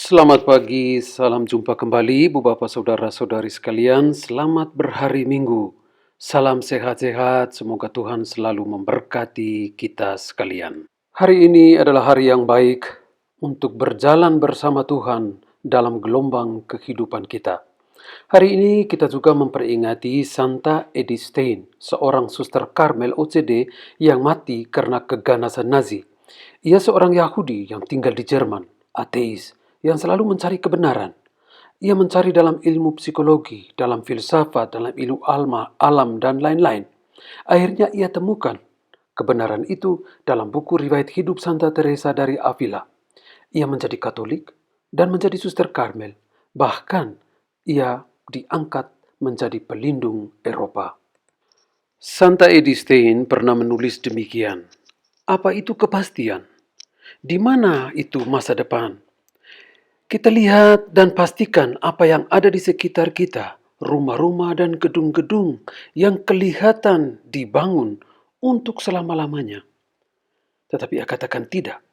Selamat pagi, salam jumpa kembali Bu Bapak Saudara-saudari sekalian. Selamat berhari Minggu. Salam sehat-sehat, semoga Tuhan selalu memberkati kita sekalian. Hari ini adalah hari yang baik untuk berjalan bersama Tuhan dalam gelombang kehidupan kita. Hari ini kita juga memperingati Santa Edith Stein, seorang suster Karmel OCD yang mati karena keganasan Nazi. Ia seorang Yahudi yang tinggal di Jerman, ateis, yang selalu mencari kebenaran. Ia mencari dalam ilmu psikologi, dalam filsafat, dalam ilmu alam, dan lain-lain. Akhirnya ia temukan kebenaran itu dalam buku riwayat hidup Santa Teresa dari Avila. Ia menjadi Katolik dan menjadi suster Karmel. Bahkan ia diangkat menjadi pelindung Eropa. Santa Edith Stein pernah menulis demikian. Apa itu kepastian? Di mana itu masa depan? Kita lihat dan pastikan apa yang ada di sekitar kita, rumah-rumah dan gedung-gedung yang kelihatan dibangun untuk selama-lamanya. Tetapi ia katakan tidak.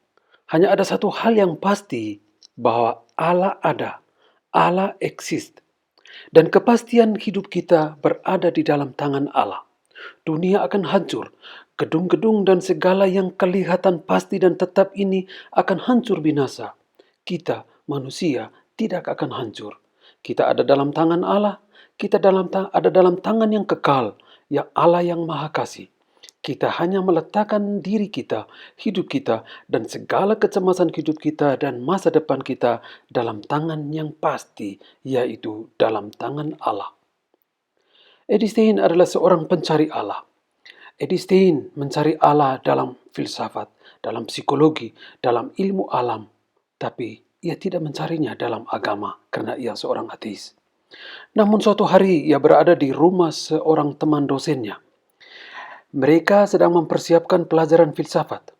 Hanya ada satu hal yang pasti, bahwa Allah ada, Allah eksis. Dan kepastian hidup kita berada di dalam tangan Allah. Dunia akan hancur, gedung-gedung dan segala yang kelihatan pasti dan tetap ini akan hancur binasa. Kita, manusia, tidak akan hancur. Kita ada dalam tangan Allah, kita ada dalam tangan yang kekal, yang Allah yang Maha Kasih. Kita hanya meletakkan diri kita, hidup kita, dan segala kecemasan hidup kita dan masa depan kita dalam tangan yang pasti, yaitu dalam tangan Allah. Edith Stein adalah seorang pencari Allah. Edith Stein mencari Allah dalam filsafat, dalam psikologi, dalam ilmu alam. Tapi ia tidak mencarinya dalam agama karena ia seorang ateis. Namun suatu hari ia berada di rumah seorang teman dosennya. Mereka sedang mempersiapkan pelajaran filsafat.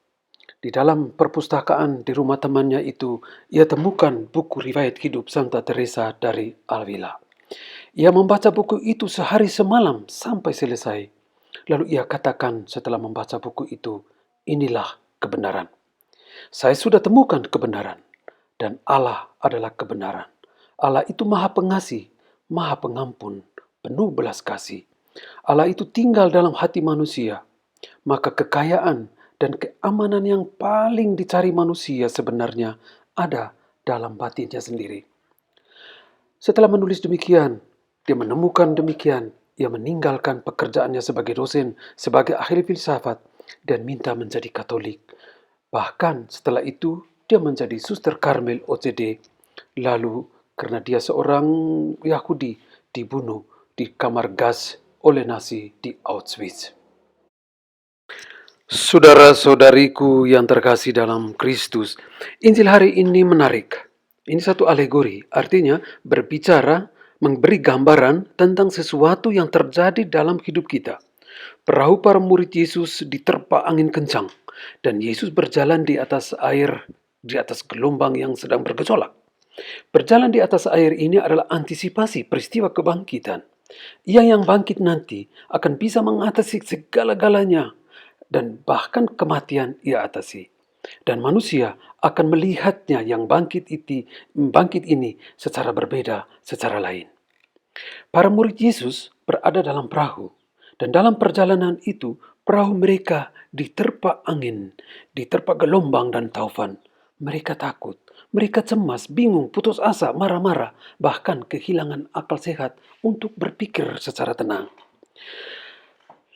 Di dalam perpustakaan di rumah temannya itu, ia temukan buku riwayat hidup Santa Teresa dari Avila. Ia membaca buku itu sehari semalam sampai selesai. Lalu ia katakan setelah membaca buku itu, inilah kebenaran. Saya sudah temukan kebenaran. Dan Allah adalah kebenaran. Allah itu maha pengasih, maha pengampun, penuh belas kasih. Allah itu tinggal dalam hati manusia. Maka kekayaan dan keamanan yang paling dicari manusia sebenarnya ada dalam batinnya sendiri. Setelah menulis demikian, dia menemukan demikian, ia meninggalkan pekerjaannya sebagai dosen, sebagai ahli filsafat, dan minta menjadi Katolik. Bahkan setelah itu, dia menjadi suster Karmel OCD. Lalu, karena dia seorang Yahudi, dibunuh di kamar gas oleh Nazi di Auschwitz. Saudara-saudariku yang terkasih dalam Kristus, Injil hari ini menarik. Ini satu alegori, artinya berbicara, memberi gambaran tentang sesuatu yang terjadi dalam hidup kita. Perahu para murid Yesus diterpa angin kencang, dan Yesus berjalan di atas air, di atas gelombang yang sedang bergejolak. Berjalan di atas air ini adalah antisipasi peristiwa kebangkitan. Ia yang bangkit nanti akan bisa mengatasi segala-galanya, dan bahkan kematian ia atasi. Dan manusia akan melihatnya yang bangkit ini secara berbeda, secara lain. Para murid Yesus berada dalam perahu, dan dalam perjalanan itu perahu mereka diterpa angin, diterpa gelombang dan taufan. Mereka takut, mereka cemas, bingung, putus asa, marah-marah, bahkan kehilangan akal sehat untuk berpikir secara tenang.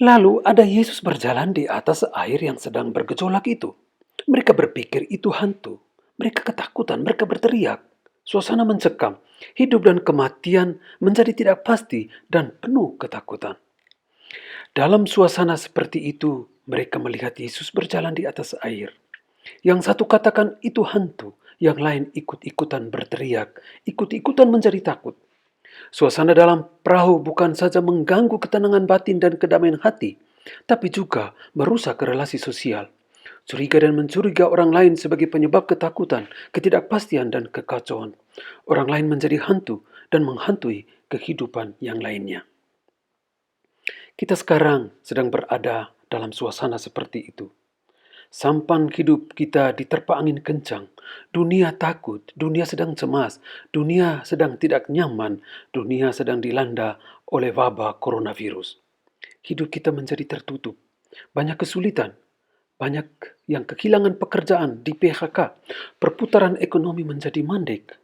Lalu ada Yesus berjalan di atas air yang sedang bergejolak itu. Mereka berpikir itu hantu. Mereka ketakutan, mereka berteriak. Suasana mencekam, hidup dan kematian menjadi tidak pasti dan penuh ketakutan. Dalam suasana seperti itu, mereka melihat Yesus berjalan di atas air. Yang satu katakan itu hantu, yang lain ikut-ikutan berteriak, ikut-ikutan menjadi takut. Suasana dalam perahu bukan saja mengganggu ketenangan batin dan kedamaian hati, tapi juga merusak relasi sosial. Curiga dan mencuriga orang lain sebagai penyebab ketakutan, ketidakpastian, dan kekacauan. Orang lain menjadi hantu dan menghantui kehidupan yang lainnya. Kita sekarang sedang berada dalam suasana seperti itu. Sampan hidup kita diterpa angin kencang, dunia takut, dunia sedang cemas, dunia sedang tidak nyaman, dunia sedang dilanda oleh wabah coronavirus. Hidup kita menjadi tertutup, banyak kesulitan, banyak yang kehilangan pekerjaan di PHK, perputaran ekonomi menjadi mandek,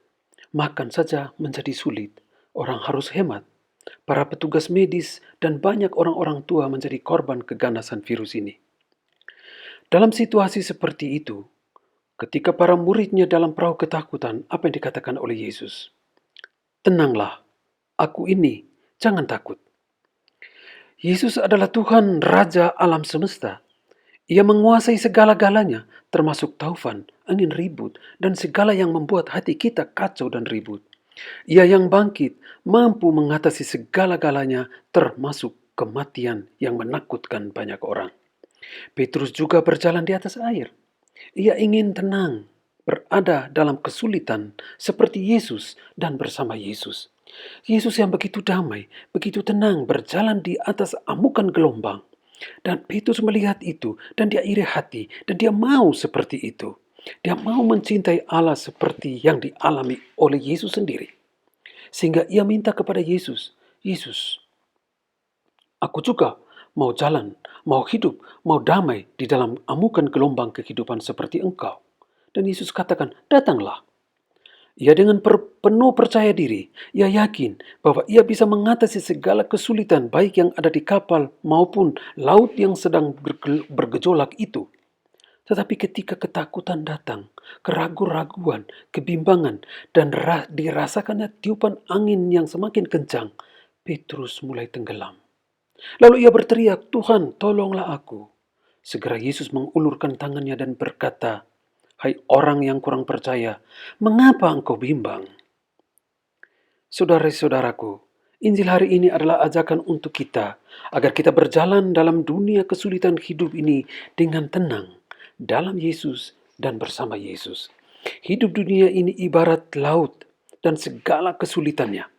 makan saja menjadi sulit, orang harus hemat, para petugas medis dan banyak orang-orang tua menjadi korban keganasan virus ini. Dalam situasi seperti itu, ketika para muridnya dalam perahu ketakutan, apa yang dikatakan oleh Yesus? Tenanglah, aku ini, jangan takut. Yesus adalah Tuhan Raja alam semesta. Ia menguasai segala-galanya, termasuk taufan, angin ribut, dan segala yang membuat hati kita kacau dan ribut. Ia yang bangkit, mampu mengatasi segala-galanya, termasuk kematian yang menakutkan banyak orang. Petrus juga berjalan di atas air. Ia ingin tenang, berada dalam kesulitan seperti Yesus dan bersama Yesus. Yesus yang begitu damai, begitu tenang berjalan di atas amukan gelombang. Dan Petrus melihat itu dan dia iri hati dan dia mau seperti itu. Dia mau mencintai Allah seperti yang dialami oleh Yesus sendiri. Sehingga ia minta kepada Yesus, Yesus, aku juga mau jalan, mau hidup, mau damai di dalam amukan gelombang kehidupan seperti engkau. Dan Yesus katakan, datanglah. Ia dengan penuh percaya diri, ia yakin bahwa ia bisa mengatasi segala kesulitan baik yang ada di kapal maupun laut yang sedang bergejolak itu. Tetapi ketika ketakutan datang, keraguan-raguan, kebimbangan, dan dirasakannya tiupan angin yang semakin kencang, Petrus mulai tenggelam. Lalu ia berteriak, Tuhan, tolonglah aku. Segera Yesus mengulurkan tangannya dan berkata, hai orang yang kurang percaya, mengapa engkau bimbang? Saudara-saudaraku, Injil hari ini adalah ajakan untuk kita, agar kita berjalan dalam dunia kesulitan hidup ini dengan tenang, dalam Yesus dan bersama Yesus. Hidup dunia ini ibarat laut dan segala kesulitannya.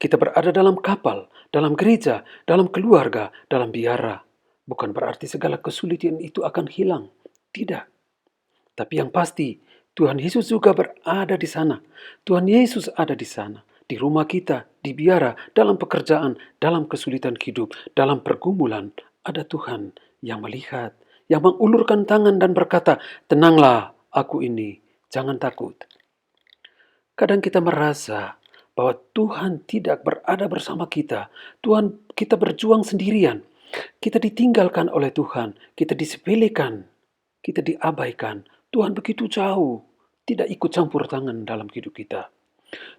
Kita berada dalam kapal, dalam gereja, dalam keluarga, dalam biara. Bukan berarti segala kesulitan itu akan hilang. Tidak. Tapi yang pasti, Tuhan Yesus juga berada di sana. Tuhan Yesus ada di sana. Di rumah kita, di biara, dalam pekerjaan, dalam kesulitan hidup, dalam pergumulan. Ada Tuhan yang melihat, yang mengulurkan tangan dan berkata, tenanglah, aku ini, jangan takut. Kadang kita merasa bahwa Tuhan tidak berada bersama kita. Tuhan, kita berjuang sendirian. Kita ditinggalkan oleh Tuhan. Kita disepelekan. Kita diabaikan. Tuhan begitu jauh. Tidak ikut campur tangan dalam hidup kita.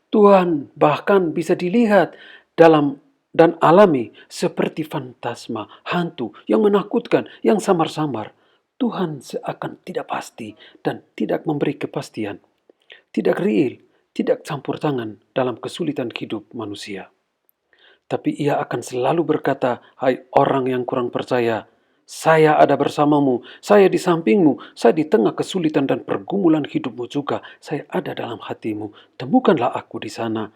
Tuhan bahkan bisa dilihat dalam dan alami seperti fantasma, hantu yang menakutkan, yang samar-samar. Tuhan seakan tidak pasti dan tidak memberi kepastian. Tidak real, tidak campur tangan dalam kesulitan hidup manusia. Tapi ia akan selalu berkata, hai orang yang kurang percaya, saya ada bersamamu, saya di sampingmu, saya di tengah kesulitan dan pergumulan hidupmu juga, saya ada dalam hatimu. Temukanlah aku di sana,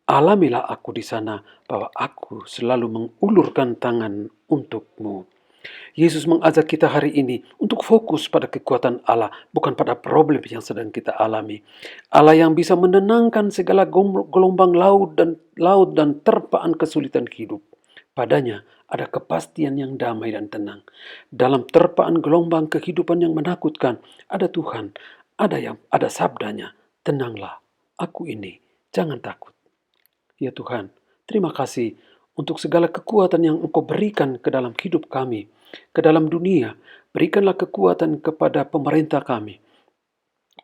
alamilah aku di sana, bahwa aku selalu mengulurkan tangan untukmu. Yesus mengajak kita hari ini untuk fokus pada kekuatan Allah, bukan pada problem yang sedang kita alami. Allah yang bisa menenangkan segala gelombang laut dan terpaan kesulitan hidup. Padanya ada kepastian yang damai dan tenang. Dalam terpaan gelombang kehidupan yang menakutkan, ada Tuhan, ada sabdanya. Tenanglah, aku ini, jangan takut. Ya Tuhan, terima kasih untuk segala kekuatan yang Engkau berikan ke dalam hidup kami, ke dalam dunia. Berikanlah kekuatan kepada pemerintah kami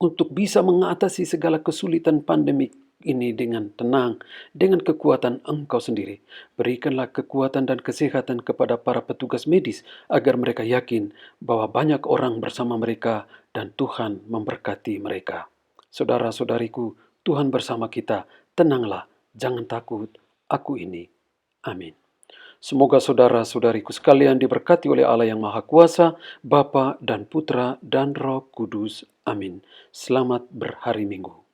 untuk bisa mengatasi segala kesulitan pandemik ini dengan tenang, dengan kekuatan Engkau sendiri. Berikanlah kekuatan dan kesehatan kepada para petugas medis agar mereka yakin bahwa banyak orang bersama mereka dan Tuhan memberkati mereka. Saudara-saudariku, Tuhan bersama kita. Tenanglah, jangan takut, aku ini. Amin. Semoga saudara-saudariku sekalian diberkati oleh Allah yang Maha Kuasa, Bapa dan Putra dan Roh Kudus. Amin. Selamat berhari Minggu.